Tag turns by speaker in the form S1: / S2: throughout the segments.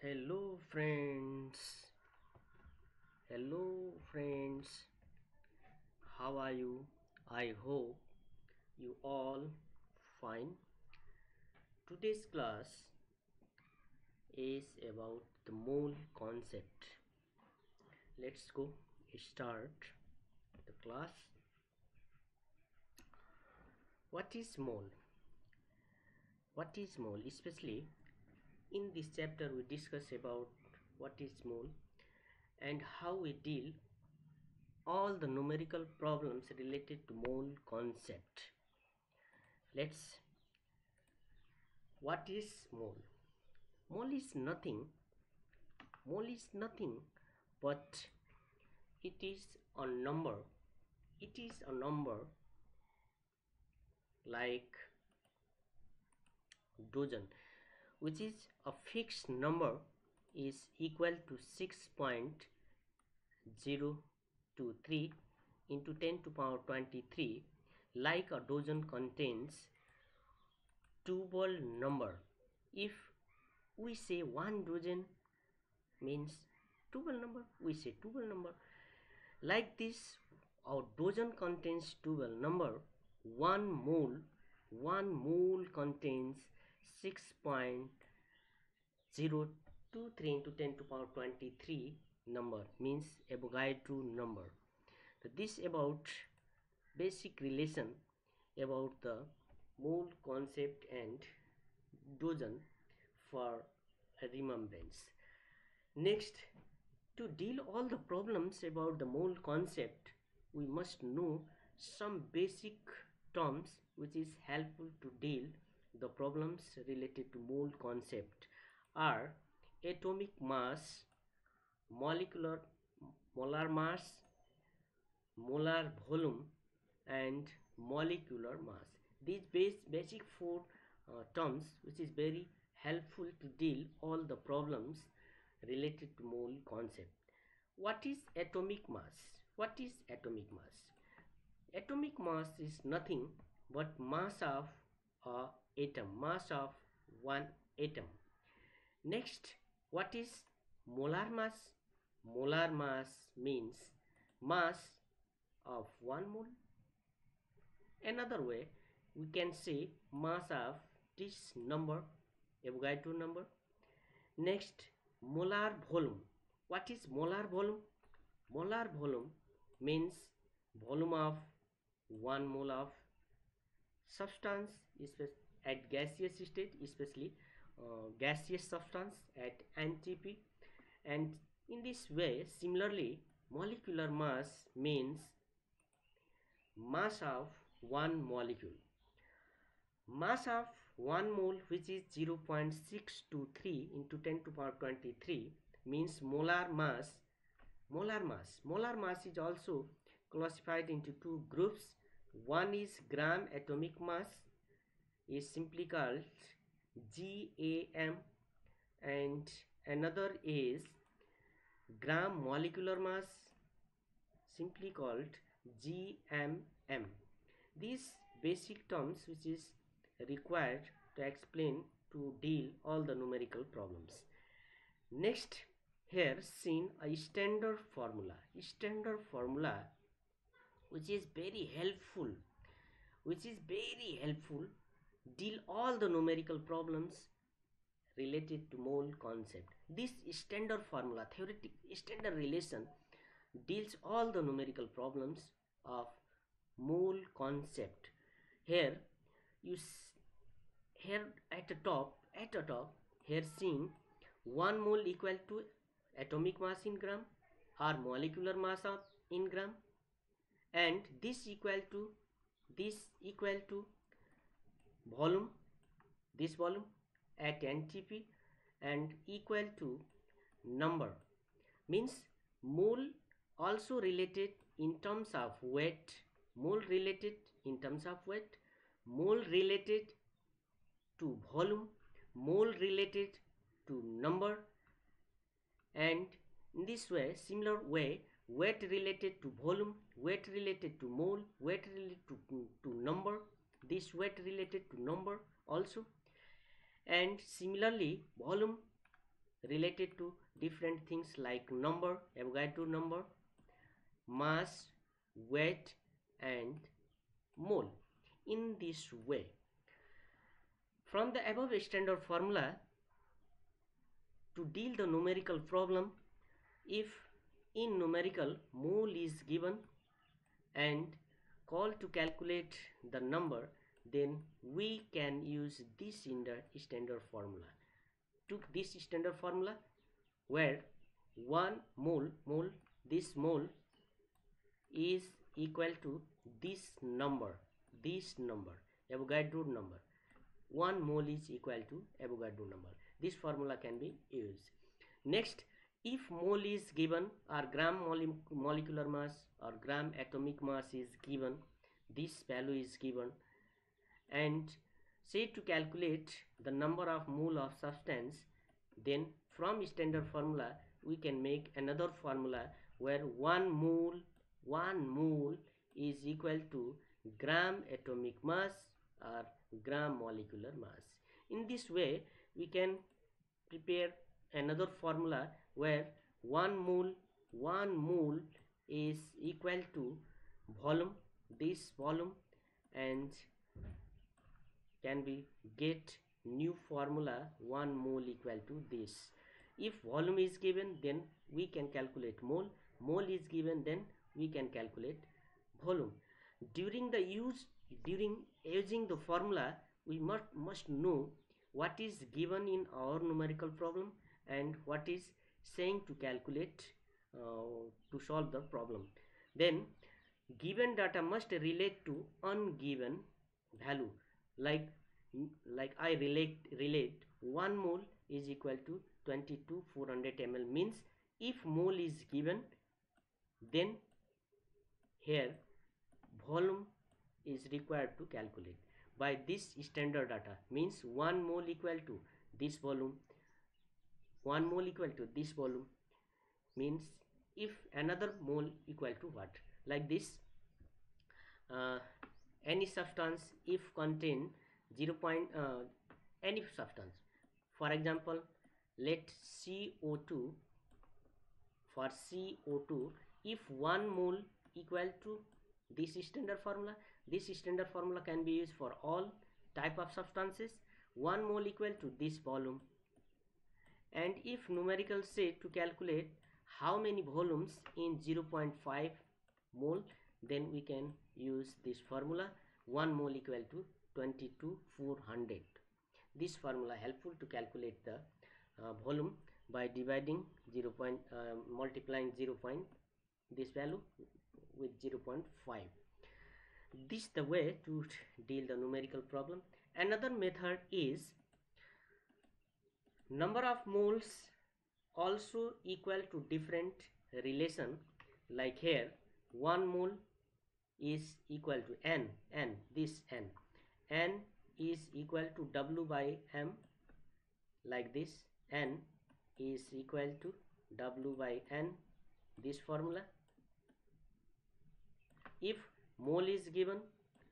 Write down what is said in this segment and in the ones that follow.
S1: Hello friends. Hello friends. How are you? I hope you all fine. Today's class is about the mole concept. Let's go start the class. What is mole? What is mole? Especially in this chapter we discuss about what is mole and how we deal all the numerical problems related to mole concept. Let's What is mole? Mole is nothing. Mole is nothing but it is a number. It is a number like dozen, which is a fixed number is equal to 6.023 into 10 to power 23. Like a dozen contains two-whole number. If we say one dozen means two-whole number, we say two-whole number. Like this, our dozen contains two-whole number. One mole contains 6.023 into 10 to power 23 number, means Avogadro number. So this about basic relation about the mole concept and dozen for remembrance. Next, to deal all the problems about the mole concept, we must know some basic terms which is helpful to deal the problems related to mole concept are atomic mass, molecular molar mass, molar volume and molecular mass. These basic four terms which is very helpful to deal all the problems related to mole concept. What is atomic mass? What is atomic mass? Atomic mass is nothing but mass of a atom, mass of one atom. Next, what is molar mass? Molar mass means mass of one mole. Another way, we can say mass of this number, Avogadro number. Next, molar volume. What is molar volume? Molar volume means volume of one mole of substance at gaseous state, especially gaseous substance at NTP. And in this way, similarly, molecular mass means mass of one molecule. Mass of one mole, which is 0.623 into 10 to power 23, means molar mass. Molar mass is also classified into two groups. One is gram atomic mass, is simply called GAM, and another is gram molecular mass, simply called GMM. These basic terms which is required to explain to deal all the numerical problems. Next, here seen a standard formula which is very helpful, deal all the numerical problems related to mole concept. This standard formula, theoretic standard relation, deals all the numerical problems of mole concept. Here you here at the top, here seen 1 mole equal to atomic mass in gram or molecular mass of in gram, and this equal to volume, this volume at NTP, and equal to number, means mole also related in terms of weight, mole related to volume, mole related to number, and in this way, similar way, weight related to volume, weight related to mole, weight related to number, this weight related to number also, and similarly volume related to different things like number, Avogadro number, mass, weight, and mole. In this way, from the above standard formula, to deal the numerical problem, if in numerical mole is given and call to calculate the number, then we can use this standard formula. Took this standard formula where 1 mole, this mole is equal to this number, Avogadro number. 1 mole is equal to Avogadro number. This formula can be used. Next, if mole is given or gram molecular mass or gram atomic mass is given, this value is given, and say to calculate the number of mole of substance, then from standard formula we can make another formula where 1 mole is equal to gram atomic mass or gram molecular mass. In this way we can prepare another formula where 1 mole is equal to volume, this volume, and can be get new formula 1 mole equal to this. If volume is given, then we can calculate mole is given, then we can calculate volume. During using the formula, we must know what is given in our numerical problem and what is saying to calculate to solve the problem. Then given data must relate to ungiven value, like I relate 1 mole is equal to 22,400 ml, means if mole is given, then here volume is required to calculate by this standard data, means 1 mole equal to this volume, 1 mole equal to this volume, means if another mole equal to what, like this, any substance if contain 0. Any substance, for example, let CO2, for CO2, if 1 mole equal to this standard formula can be used for all type of substances, 1 mole equal to this volume. And if numerical say to calculate how many volumes in 0.5 mole, then we can use this formula, 1 mole equal to 22,400. This formula helpful to calculate the volume by dividing multiplying this value with 0.5. This is the way to deal the numerical problem. Another method is number of moles also equal to different relation, like here 1 mole is equal to n, this n is equal to W by M, like this, n is equal to W by N, this formula. If mole is given,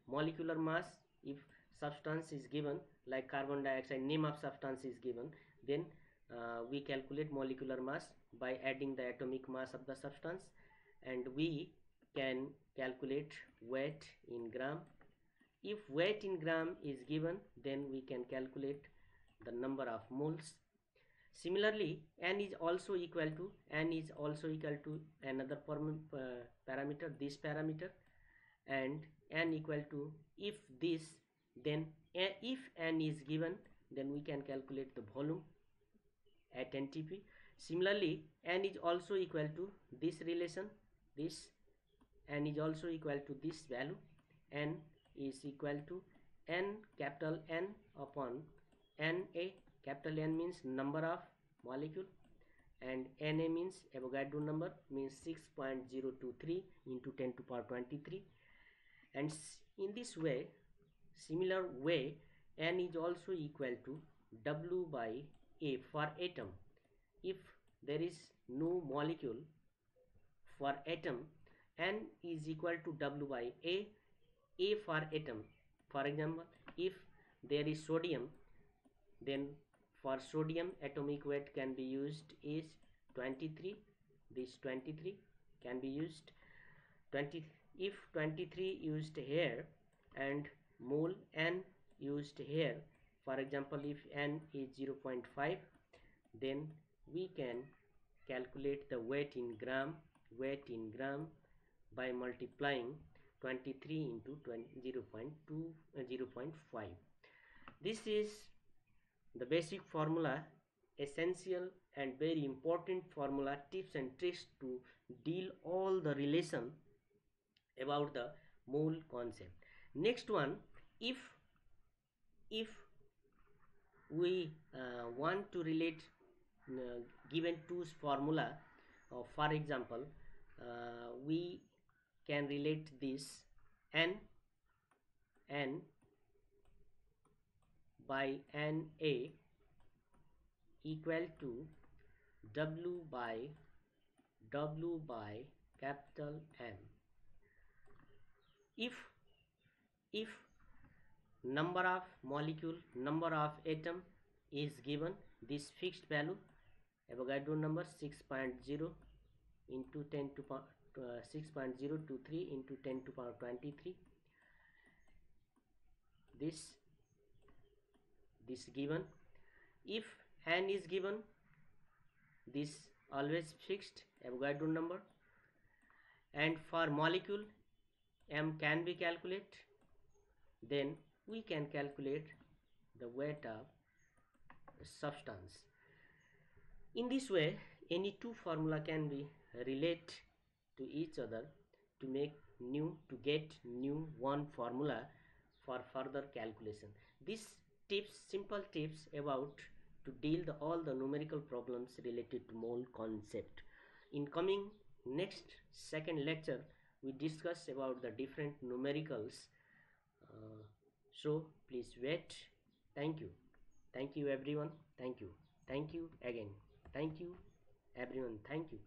S1: molecular mass, if substance is given like carbon dioxide, name of substance is given, then we calculate molecular mass by adding the atomic mass of the substance, and we can calculate weight in gram. If weight in gram is given, then we can calculate the number of moles. Similarly, n is also equal to another parameter, this parameter, and n equal to, if this, then if n is given, then we can calculate the volume at NTP. Similarly, n is also equal to this relation, this n is also equal to this value, n is equal to n, capital N upon Na. Capital N means number of molecule and Na means Avogadro number, means 6.023 into 10 to power 23. And in this way, similar way, n is also equal to W by A for atom. If there is no molecule for atom, n is equal to W by A for atom. For example, if there is sodium, then For sodium, atomic weight can be used is 23. This 23 can be used 20. If 23 used here and mole n used here, for example, if n is 0.5, then we can calculate the weight in gram by multiplying 23 into 0.5. This is the basic formula, essential and very important formula, tips and tricks to deal all the relation about the mole concept. Next one, if we want to relate given two formula, for example, we can relate this n by na equal to w by capital M. If number of molecule, number of atom is given, this fixed value, Avogadro number 6.0 into 10 to power 6.023 into 10 to power 23, this given. If n is given, this always fixed Avogadro number, and for molecule m can be calculated, then we can calculate the weight of substance. In this way, any two formula can be relate to each other to get new one formula for further calculation. These tips, simple tips about to deal all the numerical problems related to mole concept. In coming next second lecture, we discuss about the different numericals. So please wait. Thank you everyone. Thank you again. Thank you everyone. Thank you.